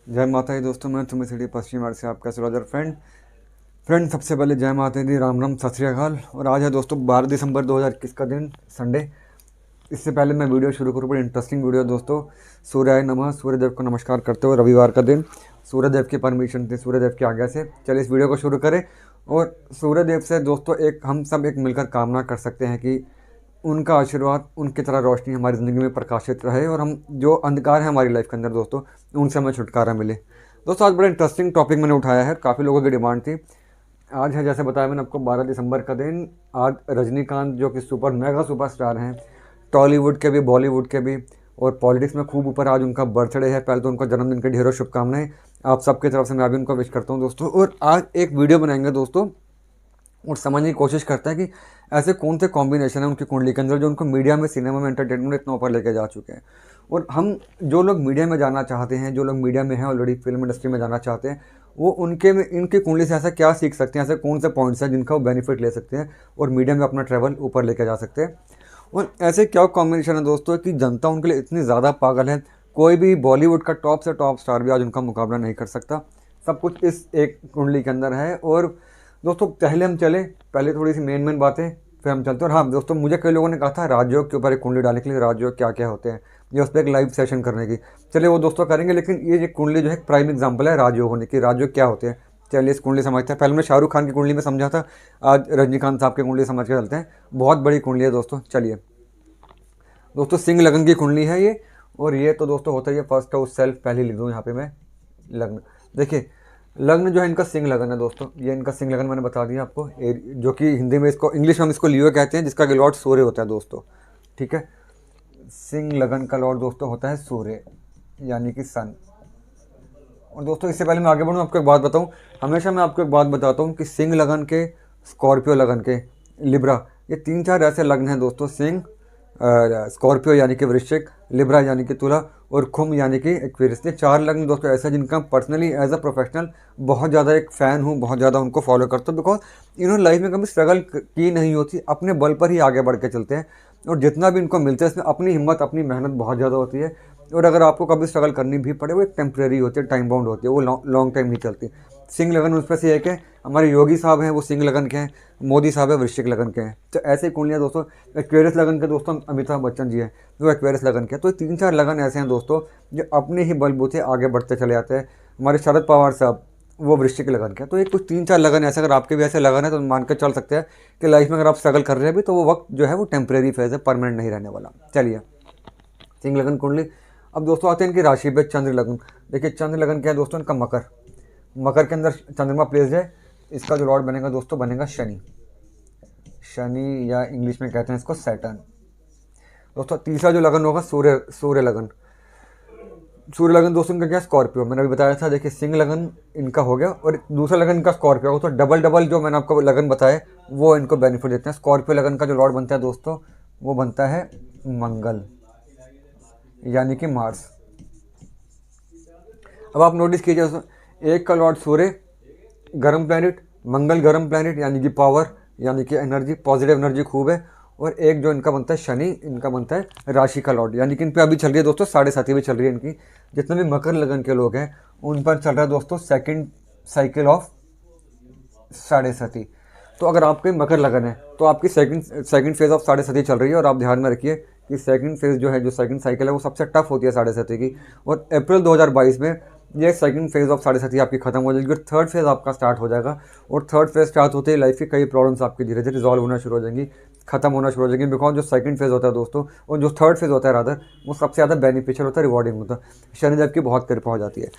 जय माता दी दोस्तों, मैं तुम्हें सिटी पश्चिम वार्ड से आपका सुराजर फ्रेंड सबसे पहले जय माता दी, राम राम, सत श्री अकाल। और आज है दोस्तों 12 दिसंबर 2021 का दिन, संडे। इससे पहले मैं वीडियो शुरू करूँ, बड़ी इंटरेस्टिंग वीडियो दोस्तों। सूर्याय नमः, सूर्यदेव को नमस्कार करते हुए रविवार का दिन, सूर्यदेव की परमिशन थी, सूर्यदेव की आज्ञा से चलिए इस वीडियो को शुरू करें। और सूर्यदेव से दोस्तों हम सब मिलकर कामना कर सकते हैं कि उनका आशीर्वाद, उनकी तरह रोशनी हमारी ज़िंदगी में प्रकाशित रहे और हम जो अंधकार है हमारी लाइफ के अंदर दोस्तों, उनसे हमें छुटकारा मिले। दोस्तों आज बड़ा इंटरेस्टिंग टॉपिक मैंने उठाया है, काफ़ी लोगों की डिमांड थी। आज है, जैसे बताया मैंने आपको, 12 दिसंबर का दिन। आज रजनीकांत जो कि मेगा सुपरस्टार हैं, टॉलीवुड के भी बॉलीवुड के भी और पॉलिटिक्स में खूब ऊपर, आज उनका बर्थडे है। पहले तो उनका जन्मदिन की ढेरों शुभकामनाएं आप सबकी तरफ से, मैं भी उनको विश करता हूँ दोस्तों। और आज एक वीडियो बनाएंगे दोस्तों और समझने की कोशिश करता है कि ऐसे कौन से कॉम्बिनेशन है उनकी कुंडली के अंदर जो उनको मीडिया में, सिनेमा में, एंटरटेनमेंट में इतना ऊपर लेके जा चुके हैं। और हम जो लोग मीडिया में जाना चाहते हैं, जो लोग मीडिया में हैं ऑलरेडी, फिल्म इंडस्ट्री में जाना चाहते हैं, वो उनके में इनकी कुंडली से ऐसा क्या सीख सकते हैं, ऐसे कौन से पॉइंट्स हैं जिनका वो बेनिफिट ले सकते हैं और मीडिया में अपना ट्रैवल ऊपर लेके जा सकते हैं। और ऐसे क्या कॉम्बिनेशन है दोस्तों कि जनता उनके लिए इतनी ज़्यादा पागल है, कोई भी बॉलीवुड का टॉप से टॉप स्टार भी आज उनका मुकाबला नहीं कर सकता। सब कुछ इस एक कुंडली के अंदर है। और दोस्तों पहले थोड़ी सी मेन बातें, फिर हम चलते हैं। और हाँ दोस्तों, मुझे कई लोगों ने कहा था राजयोग के ऊपर एक कुंडली डालने के लिए, राजयोग क्या क्या होते हैं, या उस पर एक लाइव सेशन करने की। चलिए वो दोस्तों करेंगे, लेकिन ये कुंडली जो है प्राइम एग्जांपल है राजयोग होने की। राजयोग क्या होते हैं, चलिए इस कुंडली समझते हैं। पहले मैं शाहरुख खान की कुंडली में समझा था, आज रजनीकांत साहब की कुंडली समझ के चलते हैं। बहुत बड़ी कुंडली है दोस्तों। चलिए दोस्तों, सिंह लगन की कुंडली है ये। और ये तो दोस्तों होता ही है फर्स्ट हाउस सेल्फ, पहले लिख दूँ यहाँ पे मैं लग्न। देखिए लग्न जो है इनका सिंह लगन है दोस्तों, ये इनका सिंह लगन मैंने बता दिया आपको, जो कि हिंदी में इसको, इंग्लिश में हम इसको लियो कहते हैं, जिसका कि लॉर्ड सूर्य होता है दोस्तों। ठीक है, सिंह लगन का लॉर्ड दोस्तों होता है सूर्य, यानी कि सन। और दोस्तों इससे पहले मैं आगे बढ़ूँ, आपको एक बात बताऊँ, हमेशा मैं आपको एक बात बताता हूँ कि सिंह लगन के, स्कॉर्पियो लगन के, लिब्रा, ये 3-4 ऐसे लग्न हैं दोस्तों। सिंह, स्कॉर्पियो यानी कि वृश्चिक, लिब्रा यानी कि तुला, और कुंभ यानी कि एक्वेरियस। ये 4 लग्न दोस्तों ऐसे जिनका पर्सनली एज अ प्रोफेशनल बहुत ज़्यादा एक फ़ैन हूँ, बहुत ज़्यादा उनको फॉलो करता हूँ। बिकॉज इन्होंने लाइफ में कभी स्ट्रगल की नहीं होती, अपने बल पर ही आगे बढ़ के चलते हैं। और जितना भी इनको मिलता है इसमें अपनी हिम्मत, अपनी मेहनत बहुत ज़्यादा होती है। और अगर आपको कभी स्ट्रगल करनी भी पड़े, वो एक टेम्प्रेरी होती है, टाइम बाउंड होती है, वो लॉन्ग टाइम नहीं चलती। सिंह लगन उस पर से एक है, हमारे योगी साहब हैं वो सिंह लगन के हैं, मोदी साहब है वृश्चिक लगन के हैं। तो ऐसे कुंडलियाँ दोस्तों। एक्वेरियस लगन के दोस्तों अमिताभ बच्चन जी हैं, वो एक्वेरियस लगन के हैं। तो 3-4 लगन ऐसे हैं दोस्तों जो अपने ही बलबूते आगे बढ़ते चले जाते हैं। हमारे शरद पवार साहब वो वृश्चिक लगन के हैं। तो ये कुछ 3-4 लगन ऐसे, अगर आपके भी ऐसे लगन है तो मान कर चल सकते हैं कि लाइफ में अगर आप स्ट्रगल कर रहे हैं भी, तो वो वक्त जो है वो टेम्प्रेरी फेज है, परमानेंट नहीं रहने वाला। चलिए सिंह लगन कुंडली। अब दोस्तों आते हैं इनकी राशि पे, चंद्र लगन। देखिए चंद्र लगन क्या है दोस्तों, इनका मकर, मकर के अंदर चंद्रमा प्लेस है। इसका जो लॉर्ड बनेगा दोस्तों, बनेगा शनि, शनि या इंग्लिश में कहते हैं इसको सैटर्न। दोस्तों तीसरा जो लगन होगा सूर्य लगन। सूर्य लगन दोस्तों इनका क्या, स्कॉर्पियो, मैंने अभी बताया था। देखिए सिंह लगन इनका हो गया और दूसरा लगन इनका स्कॉर्पियो होगा। तो डबल जो मैंने आपको लगन बताए वो इनको बेनिफिट देते हैं। स्कॉर्पियो लगन का जो लॉर्ड बनता है दोस्तों, वो बनता है मंगल, यानी कि मार्स। अब आप नोटिस कीजिए दोस्तों, एक का लॉर्ड सूर्य गर्म प्लैनेट, मंगल गर्म प्लैनेट यानी कि पावर, यानी कि एनर्जी, पॉजिटिव एनर्जी खूब है। और एक जो इनका बनता है शनि, इनका बनता है राशि का लॉर्ड, यानी कि इन पे अभी चल रही है दोस्तों 7.5 भी चल रही है इनकी। जितने भी मकर लगन के लोग हैं उन पर चल रहा है दोस्तों सेकंड साइकिल ऑफ 7.5। तो अगर आपके मकर लगन है तो आपकी सेकंड फेज ऑफ 7.5 चल रही है। और आप ध्यान में रखिए कि सेकंड फेज जो है, जो सेकंड साइकिल है, वो सबसे टफ होती है 7.5 की। और अप्रैल 2022 में ये सेकंड फेज ऑफ 7.5 आपकी खत्म हो जाएगी और थर्ड फेज आपका स्टार्ट हो जाएगा। और थर्ड फेज स्टार्ट होते ही लाइफ की कई प्रॉब्लम्स आपकी धीरे धीरे रिजॉल्व होना शुरू हो जाएंगी, खत्म होना शुरू हो जाएंगी। बिकॉज जो सेकंड फेज होता है दोस्तों, और जो थर्ड फेज होता है रादर, वो सबसे ज़्यादा बेनिफिशियल होता है, रिवॉर्डिंग होता है, शनिदेव की बहुत कृपा हो जाती है।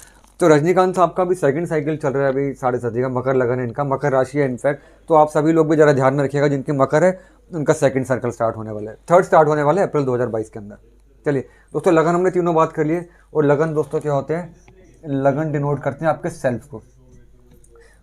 तो रजनीकांत साहब का भी सेकंड साइकिल चल रहा है अभी 7.5 का, मकर लगन है इनका, मकर राशि है इनफैक्ट। तो आप सभी लोग भी ज़रा ध्यान में रखिएगा जिनकी मकर है, उनका सेकंड सर्कल स्टार्ट होने वाला है, थर्ड स्टार्ट होने वाला है अप्रैल 2022 के अंदर। चलिए दोस्तों, लगन हमने तीनों बात कर लिए। और लगन दोस्तों क्या होते हैं, लगन डिनोट करते हैं आपके सेल्फ को।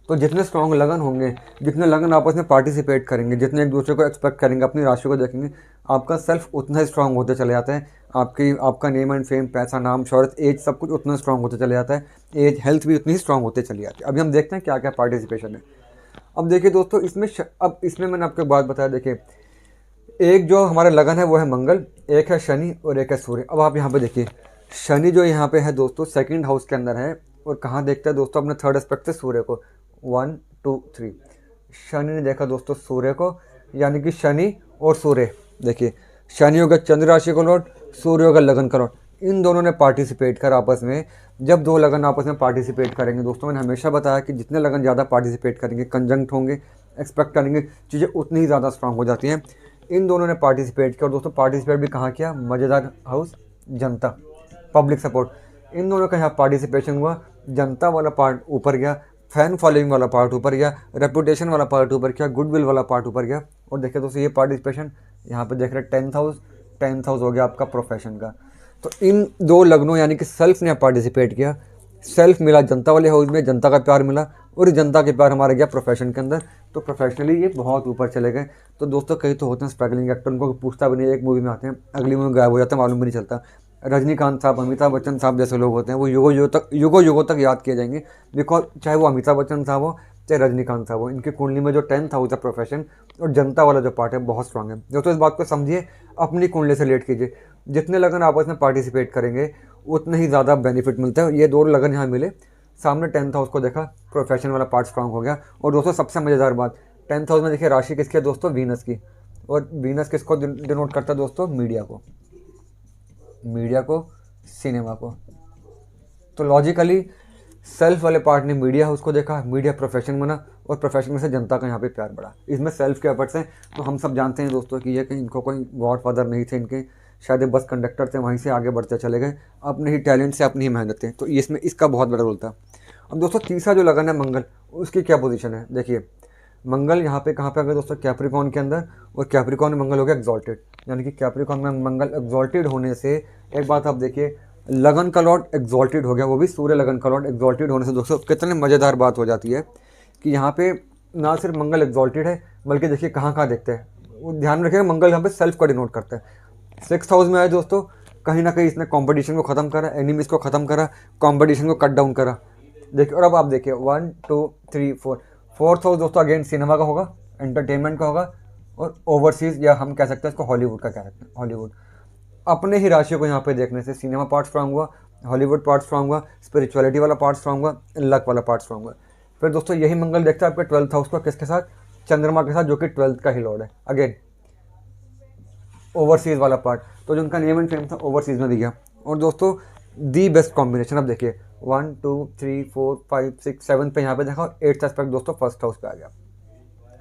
तो जितने स्ट्रॉन्ग लगन होंगे, जितने लगन आपस में पार्टिसिपेट करेंगे, जितने एक दूसरे को एक्सपेक्ट करेंगे, अपनी राशि को देखेंगे, आपका सेल्फ उतना ही स्ट्रांग होते चले जाता है। आपका नेम एंड फेम, पैसा, नाम, शोहरत, एज, सब कुछ उतना स्ट्रांग होते चले जाता है। एज, हेल्थ भी उतनी ही स्ट्रांग होते चली जाती है। अभी हम देखते हैं क्या क्या पार्टिसिपेशन है। अब देखिए दोस्तों, इसमें मैंने आपको एक बात बताया। देखिए एक जो हमारा लगन है वो है मंगल, एक है शनि और एक है सूर्य। अब आप यहाँ पे देखिए, शनि जो यहाँ पे है दोस्तों सेकंड हाउस के अंदर है, और कहाँ देखता है दोस्तों अपने थर्ड एस्पेक्ट से सूर्य को, 1 2 3। शनि ने देखा दोस्तों सूर्य को, यानी कि शनि और सूर्य, देखिए शनि होगा चंद्र राशि का लॉर्ड, सूर्य होगा लगन का लॉर्ड, इन दोनों ने पार्टिसिपेट कर आपस में। जब दो लगन आपस में पार्टिसिपेट करेंगे दोस्तों, मैंने हमेशा बताया कि जितने लगन ज़्यादा पार्टिसिपेट करेंगे, कंजंक्ट होंगे, एक्सपेक्ट करेंगे, चीज़ें उतनी ही ज़्यादा स्ट्रांग हो जाती हैं। इन दोनों ने पार्टिसिपेट किया और दोस्तों पार्टिसिपेट भी कहाँ किया, मज़ेदार हाउस जनता, पब्लिक सपोर्ट, इन दोनों का यहाँ पार्टिसिपेशन हुआ। जनता वाला पार्ट ऊपर गया, फैन फॉलोइंग वाला पार्ट ऊपर गया, रेपुटेशन वाला पार्ट ऊपर गया, गुडविल वाला पार्ट ऊपर गया। और देखिए दोस्तों ये पार्टिसिपेशन यहाँ पे देख रहे हैं 10th हाउस हो गया आपका प्रोफेशन का। तो इन दो लग्नों यानी कि सेल्फ ने पार्टिसिपेट किया, सेल्फ मिला जनता वाले हाउस में, जनता का प्यार मिला, और जनता के प्यार हमारा गया प्रोफेशन के अंदर, तो प्रोफेशनली ये बहुत ऊपर चले गए। तो दोस्तों कई तो होते हैं स्ट्रगलिंग एक्टर, उनको पूछता भी नहीं, एक मूवी में आते हैं अगली मूवी में गायब हो जाता है, मालूम भी नहीं चलता। रजनीकांत साहब, अमिताभ बच्चन साहब जैसे लोग होते हैं, वो युगों तक याद किए जाएंगे, बिकॉज चाहे वो अमिताभ बच्चन साहब हो चाहे रजनीकांत साहब हो, इनकी कुंडली में जो 10th हाउस है प्रोफेशन और जनता वाला जो पार्ट है बहुत स्ट्रांग है। दोस्तों इस बात को समझिए, अपनी कुंडली से रिलेट कीजिए, जितने लगन आपस में पार्टिसिपेट करेंगे उतने ही ज़्यादा बेनिफिट मिलता है। ये दो लगन यहाँ मिले, सामने 10th हाउस को देखा, प्रोफेशन वाला पार्ट स्ट्रांग हो गया। और दोस्तों सबसे मज़ेदार बात, 10th हाउस में देखिए राशि किसकी है दोस्तों, वीनस की, और वीनस किसको डिनोट करता है दोस्तों, मीडिया को, सिनेमा को। तो लॉजिकली सेल्फ वाले पार्ट ने मीडिया हाउस को देखा, मीडिया प्रोफेशन बना, और प्रोफेशन में से जनता का यहाँ पे प्यार बढ़ा। इसमें सेल्फ के एफर्ट्स हैं। तो हम सब जानते हैं दोस्तों कि ये कि इनको कोई गॉड फादर नहीं थे, इनके शायद बस कंडक्टर थे, वहीं से आगे बढ़ते चले गए अपने ही टैलेंट से, अपनी ही मेहनत से। तो इसमें इसका बहुत बड़ा रोल था। अब दोस्तों तीसरा जो लगन है मंगल, उसकी क्या पोजीशन है, देखिए मंगल यहाँ पे कहाँ पे आ गया दोस्तों, कैप्रिकॉर्न के अंदर, और कैप्रिकॉर्न में मंगल हो गया एग्जॉल्टेड, यानी कि कैप्रिकॉर्न में मंगल एग्जॉल्टेड होने से एक बात आप देखिए, लगन का लॉर्ड एग्जॉल्टेड हो गया, वो भी सूर्य लगन का लॉर्ड एग्जॉल्टेड होने से दोस्तों कितने मज़ेदार बात हो जाती है कि यहाँ पे ना सिर्फ मंगल एग्जॉल्टेड है, बल्कि देखिए कहाँ कहाँ देखते हैं, वो ध्यान रखिएगा मंगल यहाँ पे सेल्फ को डिनोट करता है। 6th हाउस में आए दोस्तों, कहीं ना कहीं इसने कंपटीशन को ख़त्म करा, एनिमीज को ख़त्म करा, कंपटीशन को कट डाउन करा। देखिए और अब आप देखिए 1 2 3 4, 4th हाउस दोस्तों अगेन सिनेमा का होगा, एंटरटेनमेंट का होगा, और ओवरसीज या हम कह सकते हैं इसको हॉलीवुड का कह सकते हैं, हॉलीवुड। अपने ही राशि को यहाँ पे देखने से सिनेमा पार्ट स्ट्रांग हुआ, हॉलीवुड पार्ट स्ट्रांग हुआ, स्पिरिचुअलिटी वाला पार्ट स्ट्रांग हुआ, लक वाला पार्ट स्ट्रांग हुआ। फिर दोस्तों यही मंगल देखता है आपके 12th हाउस को, किसके साथ, चंद्रमा के साथ, जो कि 12th का ही लॉर्ड है, अगेन ओवरसीज वाला पार्ट। तो जो उनका नेम एंड फेम था ओवरसीज में दिया। और दोस्तों दी बेस्ट कॉम्बिनेशन, अब देखिए 1 2 3 4 5 6 7 पे यहाँ पे देखा, 8th एस्पेक्ट दोस्तों 1st हाउस पे आ गया,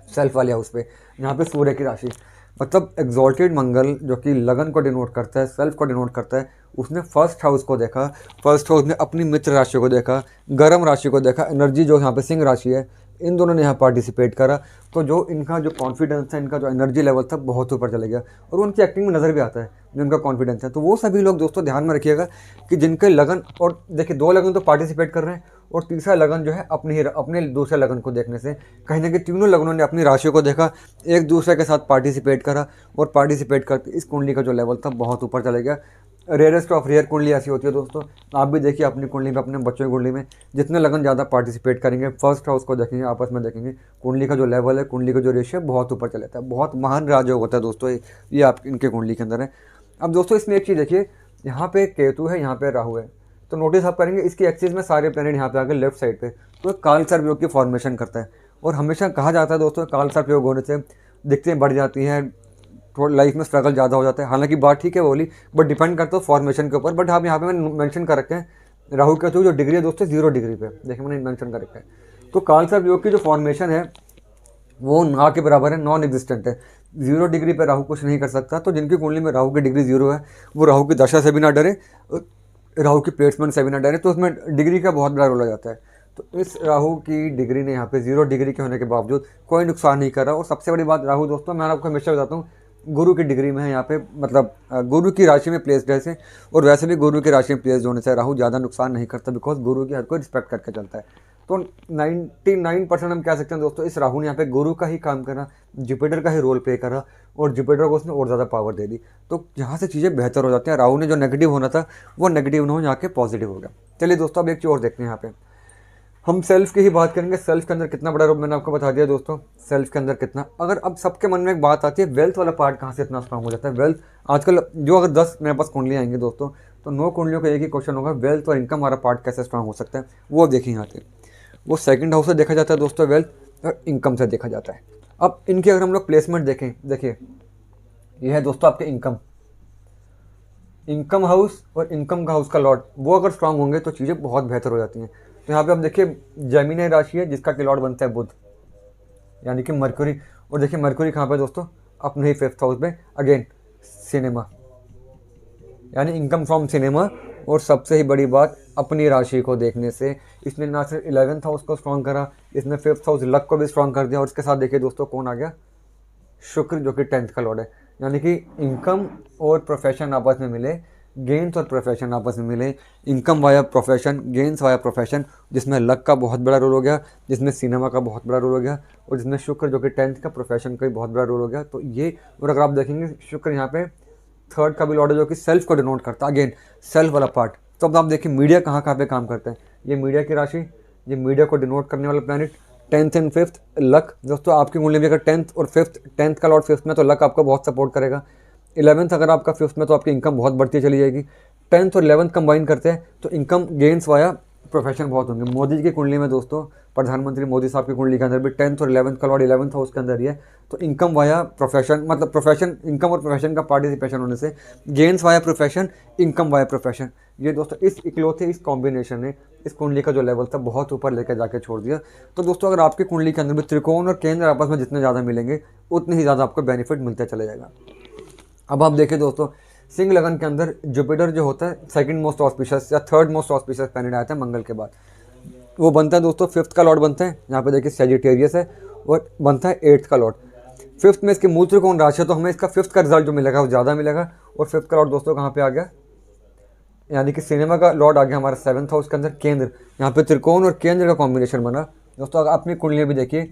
सेल्फ वाले हाउस पे, यहाँ पे सूर्य की राशि। मतलब एग्जॉल्टेड मंगल जो कि लगन को डिनोट करता है, सेल्फ को डिनोट करता है, उसने 1st हाउस को देखा, 1st हाउस में अपनी मित्र राशि को देखा, गर्म राशि को देखा, एनर्जी जो यहाँ पे सिंह राशि है, इन दोनों ने यहाँ पार्टिसिपेट करा। तो जो इनका जो कॉन्फिडेंस है, इनका जो एनर्जी लेवल था बहुत ऊपर चले गया, और उनकी एक्टिंग में नज़र भी आता है जो इनका कॉन्फिडेंस है। तो वो सभी लोग दोस्तों ध्यान में रखिएगा कि जिनके लगन, और देखिए 2 लगन तो पार्टिसिपेट कर रहे हैं, और तीसरा लगन जो है अपने दूसरे लगन को देखने से, कहीं ना कहीं तीनों लगनों ने अपनी राशि को देखा, एक दूसरे के साथ पार्टिसिपेट करा, और पार्टिसिपेट करके इस कुंडली का जो लेवल था बहुत ऊपर चले गया। रेयरेस्ट ऑफ रेयर कुंडली ऐसी होती है दोस्तों, आप भी देखिए अपनी कुंडली में, अपने बच्चों की कुंडली में, जितने लगन ज़्यादा पार्टिसिपेट करेंगे, 1st हाउस को देखेंगे, आपस में देखेंगे, कुंडली का जो लेवल है, कुंडली का जो रेशियो है बहुत ऊपर चले जाता है। बहुत महान राजयोग होता है दोस्तों ये आप इनके कुंडली के अंदर है। अब दोस्तों इसमें एक चीज़ देखिए, यहाँ पे केतु है, यहाँ पे राहु है, तो नोटिस आप करेंगे इसकी एक्सिस में सारे प्लैनेट यहाँ पे आके लेफ्ट साइड पे, तो काल सर्प योग की फॉर्मेशन करता है। और हमेशा कहा जाता है दोस्तों काल सर्प योग होने से दिक्कतें बढ़ जाती हैं, थोड़ा लाइफ में स्ट्रगल ज़्यादा हो जाता है। हालांकि बात ठीक है बोली, बट डिपेंड करता है फॉर्मेशन के ऊपर। बट आप यहाँ पे मैंने मेंशन कर रखे हैं राहु केतु जो डिग्री है दोस्तों 0 डिग्री पे, देखिए मैंने मेंशन कर रखा है। तो काल सर्प योग की जो फॉर्मेशन है वो ना के बराबर है, नॉन एग्जिस्टेंट है, 0 डिग्री पे राहु कुछ नहीं कर सकता। तो जिनकी कुंडली में राहु की डिग्री 0 है, वो राहु की दशा से भी ना डरे, राहु की प्लेसमेंट से भी ना डरे, तो उसमें डिग्री का बहुत बड़ा रोल आ जाता है। तो इस राहु की डिग्री ने यहाँ पे 0 डिग्री के होने के बावजूद कोई नुकसान नहीं कर रहा। और सबसे बड़ी बात राहु दोस्तों, मैं आपको हमेशा बताता हूँ, गुरु की डिग्री में है यहाँ पे, मतलब गुरु की राशि में प्लेस्ड है से, और वैसे भी गुरु की राशि में प्लेस्ड होने से राहु ज़्यादा नुकसान नहीं करता, बिकॉज गुरु की हर कोई रिस्पेक्ट करके चलता है। तो 99% हम कह सकते हैं दोस्तों इस राहु ने यहाँ पे गुरु का ही काम करा, जुपिटर का ही रोल प्ले करा, और जुपिटर को उसने और ज़्यादा पावर दे दी। तो यहाँ से चीज़ें बेहतर हो जाती हैं। राहु ने जो नेगेटिव होना था वो नेगेटिव न हो, यहाँ के पॉजिटिव हो गया। चलिए दोस्तों अब एक चीज़ और देखते हैं, यहाँ पे हम सेल्फ की ही बात करेंगे। सेल्फ के अंदर कितना बड़ा रोल मैंने आपको बता दिया दोस्तों, सेल्फ के अंदर कितना। अगर अब सबके मन में एक बात आती है, वेल्थ वाला पार्ट कहाँ से इतना स्ट्रांग हो जाता है। वेल्थ आजकल जो अगर 10 मेरे पास कुंडली आएंगे दोस्तों, तो 9 कुंडलियों का एक ही क्वेश्चन होगा, वेल्थ और इनकम हमारा पार्ट कैसे स्ट्रांग हो सकता है, वो देखिए यहाँ पे। वो सेकंड हाउस से देखा जाता है दोस्तों, वेल्थ और इनकम से देखा जाता है। अब इनकी अगर हम लोग प्लेसमेंट देखें, देखिए ये है दोस्तों आपके इनकम हाउस और इनकम का हाउस का लॉर्ड, वो अगर स्ट्रांग होंगे तो चीज़ें बहुत बेहतर हो जाती हैं। तो यहाँ पे आप देखिए जेमिनी राशि है जिसका कि लॉर्ड बनता है बुध, यानी कि मरकुरी। और देखिए मरकुरी कहाँ पे दोस्तों, अपने ही 5th हाउस में, अगेन सिनेमा, यानी इनकम फ्रॉम सिनेमा। और सबसे ही बड़ी बात, अपनी राशि को देखने से इसने ना सिर्फ 11th हाउस को स्ट्रॉन्ग करा, इसने 5th हाउस लक को भी स्ट्रॉन्ग कर दिया। और इसके साथ देखिए दोस्तों कौन आ गया, शुक्र, जो कि 10th का लॉर्ड है। यानी कि इनकम और प्रोफेशन आपस में मिले, गेंस और प्रोफेशन आपस में मिले, income via profession, gains via profession, जिसमें लक का बहुत बड़ा रोल हो गया, जिसमें सिनेमा का बहुत बड़ा रोल हो गया, और जिसमें शुक्र जो कि 10th का प्रोफेशन का भी बहुत बड़ा रोल हो गया। तो ये, और अगर आप देखेंगे शुक्र यहाँ पे 3rd का भी लॉर्ड है जो कि सेल्फ को डिनोट करता है, अगेन सेल्फ वाला पार्ट। तो अब आप देखिए मीडिया कहाँ कहाँ पे काम करता है, ये मीडिया की राशि, ये मीडिया को डिनोट करने वाला planet, 10th and 5th luck. दोस्तों आपकी कुंडली में अगर 10th और 5th, 10th का लॉर्ड 5th में तो लक आपको बहुत सपोर्ट करेगा। 11th अगर आपका 5th में तो आपकी इनकम बहुत बढ़ती चली जाएगी। 10th और 11th कंबाइन करते हैं तो इनकम गेंस वाया प्रोफेशन बहुत होंगे। मोदी जी की कुंडली में दोस्तों, प्रधानमंत्री मोदी साहब की कुंडली के अंदर भी 10th और 11th का लॉर्ड 11th हाउस के अंदर ही है। तो इनकम वाया प्रोफेशन, मतलब प्रोफेशन, इनकम और प्रोफेशन का पार्टिसिपेशन होने से gains via profession, income via profession, ये दोस्तों इस इकलौते इस कॉम्बिनेशन ने इस कुंडली का जो लेवल था बहुत ऊपर लेकर जाके छोड़ दिया। तो दोस्तों अगर आपकी कुंडली के अंदर भी त्रिकोण और केंद्र आपस में जितने ज़्यादा मिलेंगे उतने ही ज़्यादा आपको बेनिफिट मिलता चला जाएगा। अब आप देखिए दोस्तों, सिंह लगन के अंदर जुपिटर जो होता है सेकंड मोस्ट ऑस्पिशियस या थर्ड मोस्ट ऑस्पिशियस प्लैनेट आता है मंगल के बाद, वो बनता है दोस्तों 5th का लॉर्ड बनता है। यहाँ पे देखिए सेजिटेरियस है और बनता है 8th का लॉर्ड। 5th में इसके मूल त्रिकोण राशि है तो हमें इसका 5th का रिजल्ट जो मिलेगा वो ज़्यादा मिलेगा। और 5th का लॉर्ड दोस्तों कहाँ पे आ गया, यानी कि सिनेमा का लॉर्ड आ गया हमारा 7th हाउस के अंदर, केंद्र। यहाँ पे त्रिकोण और केंद्र का कॉम्बिनेशन बना दोस्तों। अगर अपनी कुंडली भी देखिए,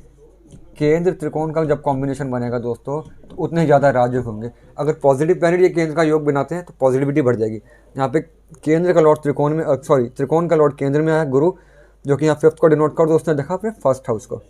केंद्र त्रिकोण का जब कॉम्बिनेशन बनेगा दोस्तों तो उतने ही ज़्यादा राजयोग होंगे। अगर पॉजिटिव प्लैनेट ये केंद्र का योग बनाते हैं तो पॉजिटिविटी बढ़ जाएगी। यहाँ पे केंद्र का लॉर्ड त्रिकोण में, त्रिकोण का लॉर्ड केंद्र में आया गुरु, जो कि यहाँ 5th को डिनोट कर दोस्तों, देखा आपने 1st हाउस को।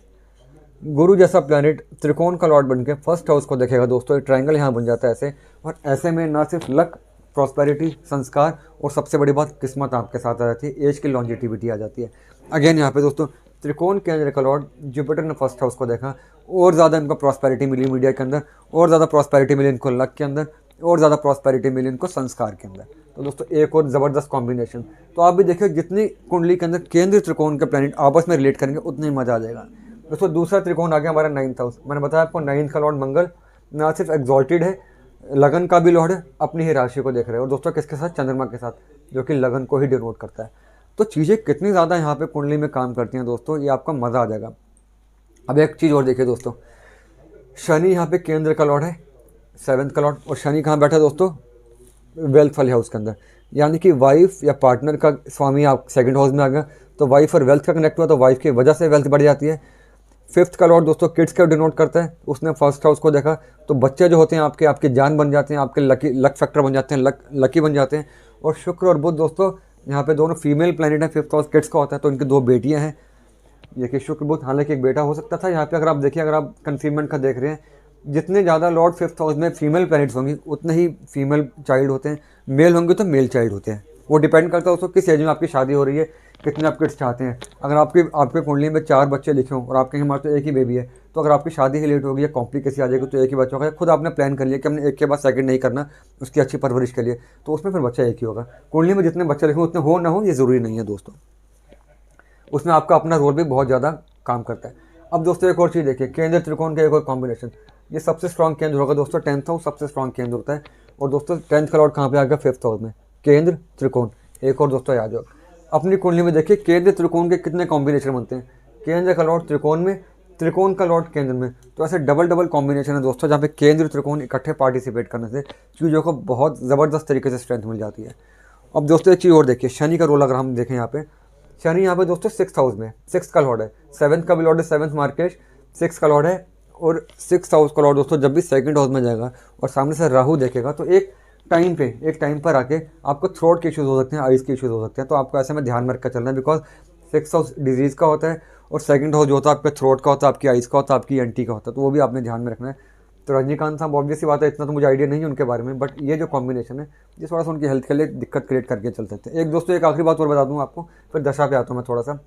गुरु जैसा प्लैनेट त्रिकोण का लॉर्ड बनके 1st हाउस को देखेगा दोस्तों, एक ट्रायंगल यहाँ बन जाता है ऐसे। और ऐसे में ना सिर्फ लक, प्रॉस्पेरिटी, संस्कार और सबसे बड़ी बात किस्मत आपके साथ आ जाती है, एज की लॉन्जिटिविटी आ जाती है। अगेन यहाँ पे दोस्तों त्रिकोण केंद्र का लॉर्ड जुपिटर ने 1st हाउस को देखा, और ज़्यादा इनको प्रॉस्पेरिटी मिली मीडिया के अंदर, और ज़्यादा प्रॉस्पेरिटी मिली इनको लक के अंदर, और ज़्यादा प्रॉस्पेरिटी मिली इनको संस्कार के अंदर। तो दोस्तों एक और ज़बरदस्त कॉम्बिनेशन। तो आप भी देखिए जितनी कुंडली के अंदर केंद्र त्रिकोण के प्लैनेट आपस में रिलेट करेंगे उतनी मज़ा आ जाएगा। दोस्तों दूसरा त्रिकोण आ गया हमारा 9th हाउस। मैंने बताया आपको 9th का लॉर्ड मंगल ना सिर्फ एग्जॉल्टेड है, लगन का भी लॉर्ड है, अपनी ही राशि को देख रहे हैं। और दोस्तों किसके साथ, चंद्रमा के साथ, जो कि लगन को ही डिनोट करता है। तो चीज़ें कितनी ज़्यादा यहाँ पे कुंडली में काम करती हैं दोस्तों, ये आपका मज़ा आ जाएगा। अब एक चीज़ और देखिए दोस्तों, शनि यहाँ पे केंद्र का लॉर्ड है, 7th का लॉर्ड। और शनि कहाँ बैठा है दोस्तों, वेल्थ वाले हाउस के अंदर, यानी कि वाइफ या पार्टनर का स्वामी आप 2nd हाउस में आ गया। तो वाइफ और वेल्थ का कनेक्ट हुआ तो वाइफ की वजह से वेल्थ बढ़ जाती है। 5th का लॉर्ड दोस्तों किड्स को डिनोट करता है, उसने 1st हाउस को देखा। तो बच्चे जो होते हैं आपके, आपकी जान बन जाते हैं, आपके लक फैक्टर बन जाते हैं, लकी बन जाते हैं। और शुक्र और बुध दोस्तों यहाँ पे दोनों फीमेल प्लैनेट है, 5th हाउस किड्स का होता है। तो इनकी 2 बेटियाँ हैं, ये कि शुक्र बुध, हालांकि एक बेटा हो सकता था। यहाँ पे अगर आप देखिए, अगर आप कंसीवमेंट का देख रहे हैं, जितने ज़्यादा लॉर्ड 5th हाउस में फीमेल प्लैनेट्स होंगी उतने ही फीमेल चाइल्ड होते हैं, मेल होंगे तो मेल चाइल्ड होते हैं। वो डिपेंड करता है दोस्तों किस एज में आपकी शादी हो रही है, कितने आप किड्स चाहते हैं। अगर आपके कुंडली में 4 बच्चे लिखे हों और आपके हमारे तो एक ही बेबी है, तो अगर आपकी शादी ही लेट होगी या कॉम्प्लिकेसी आ जाएगी तो एक ही बच्चा होगा। खुद आपने प्लान कर लिया कि हमने एक के बाद सेकंड नहीं करना उसकी अच्छी परवरिश के लिए, तो उसमें फिर बच्चा एक ही होगा। कुंडली में जितने बच्चे लिखे उतने हो ना हो ये ज़रूरी नहीं है दोस्तों, उसमें आपका अपना रोल भी बहुत ज़्यादा काम करता है। अब दोस्तों एक और चीज़ देखिए, केंद्र त्रिकोण का एक और कॉम्बिनेशन, ये सबसे स्ट्रॉन्ग केंद्र होगा दोस्तों। 10th हाउस सबसे स्ट्रॉन्ग केंद्र होता है। और दोस्तों 10th का लॉर्ड कहाँ पे आ गया, 5th हाउस में, केंद्र त्रिकोण। एक और दोस्तों याद हो, अपनी कुंडली में देखिए केंद्र त्रिकोण के कितने कॉम्बिनेशन बनते हैं, केंद्र का लॉर्ड त्रिकोण में, त्रिकोण का लॉर्ड केंद्र में। तो ऐसे डबल कॉम्बिनेशन है दोस्तों, जहाँ पे केंद्र त्रिकोण इकट्ठे पार्टिसिपेट करने से चीज़ों को बहुत ज़बरदस्त तरीके से स्ट्रेंथ मिल जाती है। अब दोस्तों एक चीज़ और देखिए, शनि का रोल अगर हम देखें यहाँ पे, शनि यहाँ पे दोस्तों 6th हाउस में, 6th का लॉर्ड है, 7th का भी लॉर्ड है, 7th मार्केश, 6th का लॉर्ड है। और 6th हाउस का लॉर्ड दोस्तों जब भी 2nd हाउस में जाएगा और सामने से राहु देखेगा तो एक टाइम पर आके आपको थ्रोट के इश्यूज़ हो सकते हैं, आइज़ के इश्यूज़ हो सकते हैं। तो आपको ऐसे में ध्यान में रखकर चलना है, बिकॉज 6th हाउस डिजीज़ का होता है और 2nd हाउस जो होता है आपके थ्रोट का होता है, आपकी आइज़ का होता है, आपकी एंटी का होता है, तो वो भी आपने ध्यान में रखना है। तो रजनीकांत साहब ऑब्वियस सी बात है, इतना तो मुझे आइडिया नहीं है उनके बारे में, बट ये जो कॉम्बिनेशन है ये थोड़ा सा उनकी हेल्थ के लिए दिक्कत क्रिएट करके चल सकते हैं। एक दोस्तों एक आखिरी बात और बता दूँ आपको, फिर दशा पे आता हूँ मैं थोड़ा सा।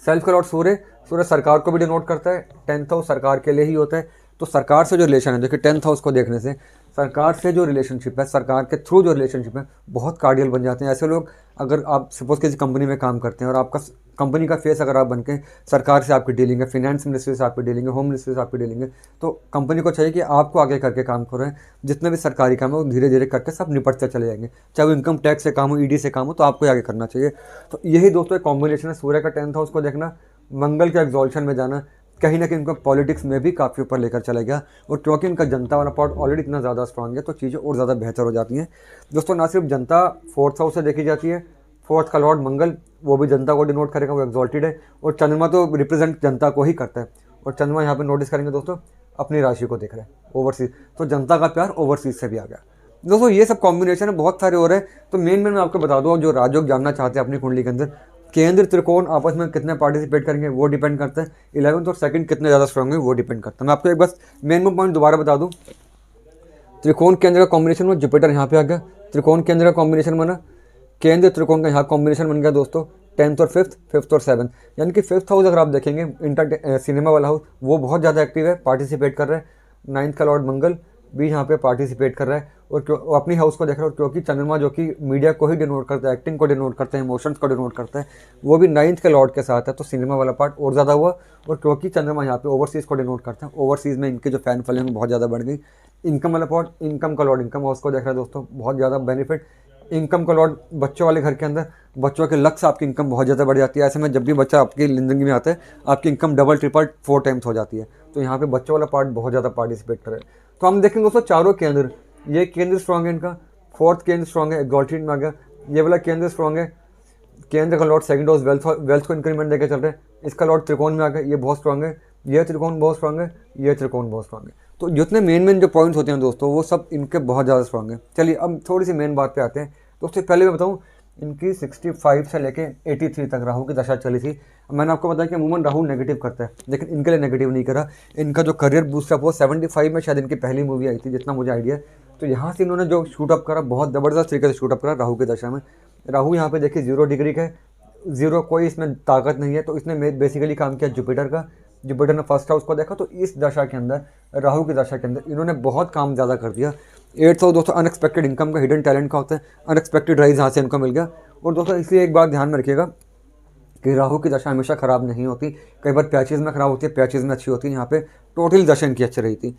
सेल्फ का लॉर्ड सूर्य, सूर्य सरकार को भी डिनोट करता है, 10th हाउस सरकार के लिए ही होता है। तो सरकार से जो रिलेशन है, देखिए 10th हाउस को देखने से सरकार से जो रिलेशनशिप है, सरकार के थ्रू जो रिलेशनशिप है, बहुत कार्डियल बन जाते हैं। ऐसे लोग, अगर आप सपोज किसी कंपनी में काम करते हैं और आपका कंपनी का फेस अगर आप बन के, सरकार से आपकी डीलिंग है, फाइनेंस मिनिस्ट्री से आपकी डीलिंग है, होम मिनिस्ट्री से आपकी डीलिंग है, तो कंपनी को चाहिए कि आपको आगे करके काम करें। जितने भी सरकारी काम है वो धीरे धीरे करके सब निपटते चले जाएंगे, चाहे वो इनकम टैक्स से काम हो, ईडी से काम हो, तो आपको आगे करना चाहिए। तो यही दोस्तों एक कॉम्बिनेशन है, सूर्य का 10th हाउस को देखना, मंगल के एग्जॉल्शन में जाना, कहीं ना कहीं इनको पॉलिटिक्स में भी काफ़ी ऊपर लेकर चला गया। और क्योंकि इनका जनता वाला पार्ट ऑलरेडी इतना ज़्यादा स्ट्रांग है, तो चीज़ें और ज़्यादा बेहतर हो जाती हैं दोस्तों। ना सिर्फ जनता 4th हाउस से देखी जाती है, 4th का लॉर्ड मंगल वो भी जनता को डिनोट करेगा, वो एग्जॉल्टेड है, और चंद्रमा तो रिप्रेजेंट जनता को ही करता है। और चंद्रमा यहाँ पे नोटिस करेंगे दोस्तों, अपनी राशि को देख रहे हैं, ओवरसीज, तो जनता का प्यार ओवरसीज से भी आ गया दोस्तों। ये सब कॉम्बिनेशन है, बहुत सारे हो रहे हैं। तो मेन मैं आपको बता दूँ, जो राजयोग जानना चाहते हैं अपनी कुंडली के अंदर, केंद्र त्रिकोण आपस में कितने पार्टिसिपेट करेंगे वो डिपेंड करता है, 11th और 2nd कितने ज़्यादा स्ट्रांग है वो डिपेंड करता है। मैं आपको एक बस मेन पॉइंट दोबारा बता दूं, त्रिकोण केंद्र का कॉम्बिनेशन में जुपिटर यहाँ पे आ गया, त्रिकोण केंद्र का कॉम्बिनेशन बना, केंद्र त्रिकोण का यहाँ कॉम्बिनेशन बन गया दोस्तों, 10th और 5th और 7th, यानी कि 5th हाउस अगर आप देखेंगे इंटर सिनेमा वाला हाउस, वो बहुत ज़्यादा एक्टिव है, पार्टिसिपेट कर रहा है। 9th का लॉर्ड मंगल भी यहाँ पे पार्टिसिपेट कर रहा है, और वो अपनी हाउस को देख रहा है। और क्योंकि चंद्रमा जो कि मीडिया को ही डिनोट करता है, एक्टिंग को डिनोट करता है, इमोशंस को डिनोट करता है, वो भी 9th के लॉर्ड के साथ है, तो सिनेमा वाला पार्ट और ज़्यादा हुआ। और क्योंकि चंद्रमा यहाँ पे ओवरसीज़ को डिनोट करता है, ओवरसीज़ में इनके जो फैन फॉलोइंग बहुत ज़्यादा बढ़ गई। इनकम वाला पार्ट, इनकम का लॉर्ड इनकम हाउस को देख रहा है दोस्तों, बहुत ज़्यादा बेनिफिट। इनकम का लॉर्ड बच्चों वाले घर के अंदर, बच्चों के लक से आपकी इनकम बहुत ज़्यादा बढ़ जाती है। ऐसे में जब भी बच्चा आपकी ज़िंदगी में आता है, आपकी इनकम डबल ट्रिपल 4 टाइम्स हो जाती है। तो यहाँ पे बच्चों वाला पार्ट बहुत ज़्यादा पार्टिसिपेट करे। तो हम देखेंगे दोस्तों चारों केंद्र, ये केंद्र स्ट्रॉन्ग है इनका, 4th केंद्र स्ट्रॉन्ग है, एग्जॉल्टेड में आ गया, ये वाला केंद्र स्ट्रॉन्ग है, केंद्र का लॉर्ड 2nd हाउस वेल्थ को इंक्रीमेंट देकर चल रहे हैं, इसका लॉर्ड त्रिकोण में आ गया, ये बहुत स्ट्रॉन्ग है, ये त्रिकोण बहुत स्ट्रॉन्ग है, ये त्रिकोण बहुत स्ट्रॉन्ग है। तो जितने मेन जो पॉइंट्स होते हैं दोस्तों, वो सब इनके बहुत ज़्यादा स्ट्रॉन्ग है। चलिए अब थोड़ी सी मेन बात पे आते हैं दोस्तों। पहले मैं बताऊँ, इनकी 65 से लेके 83 तक राहु की दशा चली थी। मैंने आपको बताया कि अमूमन राहु नेगेटिव करता है, लेकिन इनके लिए नेगेटिव नहीं करा। इनका जो करियर बूस्टअप हो 75 में शायद इनकी पहली मूवी आई थी, जितना मुझे आइडिया है। तो यहाँ से इन्होंने जो शूटअप करा, बहुत ज़बरदस्त तरीके से शूटअप करा राहु की दशा में। राहु यहाँ पे देखिए 0 डिग्री का है, 0 कोई इसमें ताकत नहीं है। तो इसने बेसिकली काम किया जुपिटर का, जुपिटर ने 1st हाउस को देखा। तो इस दशा के अंदर, राहु की दशा के अंदर इन्होंने बहुत काम ज़्यादा कर दिया। 8th हाउस दोस्तों अनएक्सपेक्टेड इनकम का, हिडन टैलेंट का होता है, अनएक्सपेक्टेड राइज यहाँ से इनको मिल गया। और दोस्तों इसलिए एक बात ध्यान में रखिएगा कि राहु की दशा हमेशा ख़राब नहीं होती, कई बार पैचेज में ख़राब होती है, पैचेज में अच्छी होती है। यहाँ पे टोटल दशा इनकी अच्छी रही थी।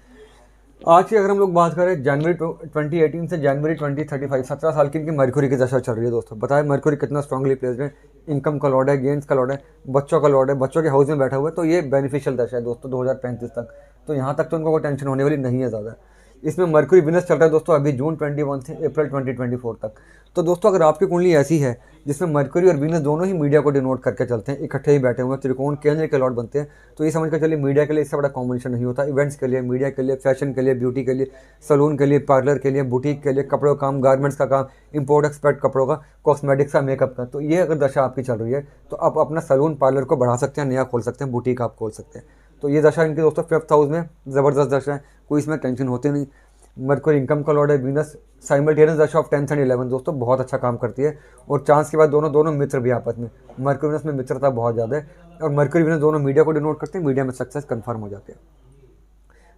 आज की अगर हम लोग बात करें, जनवरी 2018 से जनवरी 2035, 17 साल की इनकी मरकुरी की दशा चल रही है दोस्तों। बताए मरकुरी कितना स्ट्रांगली प्लेस्ड है, इनकम का लॉर्ड है, गेंस का लॉर्ड है, बच्चों का लॉर्ड है, बच्चों के हाउस में बैठा हुआ है। तो ये बेनिफिशियल दशा है दोस्तों 2035 तक। तो यहाँ तक तो इनको कोई टेंशन होने वाली नहीं है ज़्यादा। इसमें मरकुरी विनस चल रहा है दोस्तों अभी जून 21 से अप्रैल 2024 तक। तो दोस्तों अगर आपकी कुंडली ऐसी है जिसमें मरकुरी और वीनस दोनों ही मीडिया को डिनोट करके चलते हैं, इकट्ठे ही बैठे हुए हैं, त्रिकोण केंद्र के लॉर्ड बनते हैं, तो ये समझ कर चलिए मीडिया के लिए इससे बड़ा कॉम्बिनेशन नहीं होता। इवेंट्स के लिए, मीडिया के लिए, फैशन के लिए, ब्यूटी के लिए, सलून के लिए, पार्लर के लिए, बुटीक के लिए, कपड़ों का काम, गारमेंट्स का काम, इंपोर्ट एक्सपोर्ट कपड़ों का, कॉस्मेटिक्स का, मेकअप का। तो ये अगर दशा आपकी चल रही है तो आप अपना सलून पार्लर को बढ़ा सकते हैं, नया खोल सकते हैं, बुटीक आप खोल सकते हैं। तो ये दशा इनकी दोस्तों 5th हाउस में ज़बरदस्त दशा है, कोई इसमें टेंशन होती नहीं। मरकुरी इनकम का लॉर्ड है, वीनस साइमल्टेनियस दशा ऑफ 10th एंड 11th दोस्तों बहुत अच्छा काम करती है। और चांस के बाद दोनों मित्र भी आपस में, मरकुरी वीनस में मित्रता बहुत ज़्यादा है, और मरकुरी वीनस दोनों मीडिया को डिनोट करते हैं, मीडिया में सक्सेस कंफर्म हो जाते हैं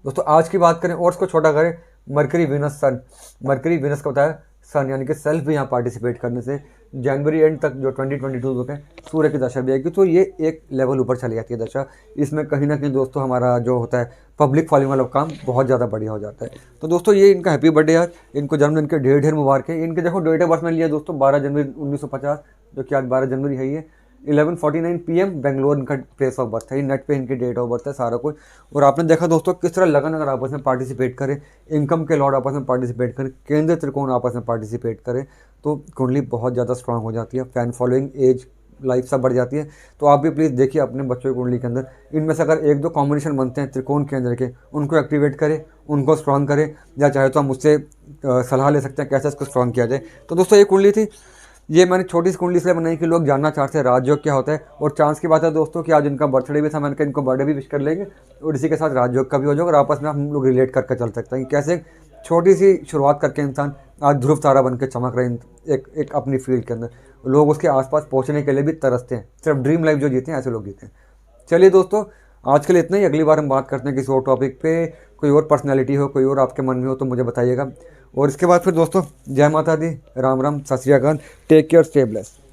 दोस्तों। आज की बात करें और उसको छोटा करें, मरकुरी वीनस सन, मरकुरी वीनस का बताया सन, यानी कि सेल्फ भी यहाँ पार्टिसिपेट करने से जनवरी एंड तक जो 2022 होते हैं सूर्य की दशा भी आएगी। तो ये एक लेवल ऊपर चली जाती है दशा। इसमें कहीं ना कहीं दोस्तों हमारा जो होता है पब्लिक फॉलोइंग वाला काम बहुत ज़्यादा बढ़िया हो जाता है। तो दोस्तों ये इनका हैप्पी बर्थडे आज, इनको जन्मदिन के ढेर मुबारक है। इनके देखो डेट ऑफ बर्थ में लिया दोस्तों 12 जनवरी 1950, जो कि आज 12 जनवरी है। ये 11:49 PM बेंगलोर इनका प्लेस ऑफ बर्थ है, नेट पे इनकी डेट ऑफ बर्थ है सारा कुछ। और आपने देखा दोस्तों किस तरह लगन अगर आपस में पार्टिसिपेट करें, इनकम के लॉर्ड आपस में पार्टिसिपेट करें, केंद्र त्रिकोण आपस में पार्टिसिपेट करें, तो कुंडली बहुत ज़्यादा स्ट्रांग हो जाती है, फैन फॉलोइंग, एज, लाइफ सब बढ़ जाती है। तो आप भी प्लीज़ देखिए अपने बच्चों की कुंडली के अंदर इनमें से अगर 1-2 कॉम्बिनेशन बनते हैं त्रिकोण केंद्र के, उनको एक्टिवेट करें, उनको स्ट्रांग करें, या चाहे तो हम मुझसे सलाह ले सकते हैं कैसे इसको स्ट्रांग किया जाए। तो दोस्तों ये कुंडली थी ये मैंने छोटी सी कुंडली इसलिए बनाई कि लोग जानना चाहते हैं राजयोग क्या होता है। और चांस की बात है दोस्तों कि आज इनका बर्थडे भी था, मैंने कहा इनको बर्थडे भी विश कर लेंगे और इसी के साथ राजयोग का भी हो जाएगा और आपस में हम लोग रिलेट करके चल सकते हैं कि कैसे छोटी सी शुरुआत करके इंसान आज ध्रुव तारा बन के चमक रहे हैं एक अपनी फील्ड के अंदर। लोग उसके आसपास पहुंचने के लिए भी तरसते हैं, सिर्फ ड्रीम लाइफ जो जीते हैं ऐसे लोग जीते हैं। चलिए दोस्तों, आज के लिए इतना ही। अगली बार हम बात करते हैं किसी और टॉपिक पे। कोई और पर्सनैलिटी हो, कोई और आपके मन में हो तो मुझे बताइएगा। और इसके बाद फिर दोस्तों, जय माता दी, राम राम, सत श्री अकाल, टेक केयर, स्टे ब्लेस्ड।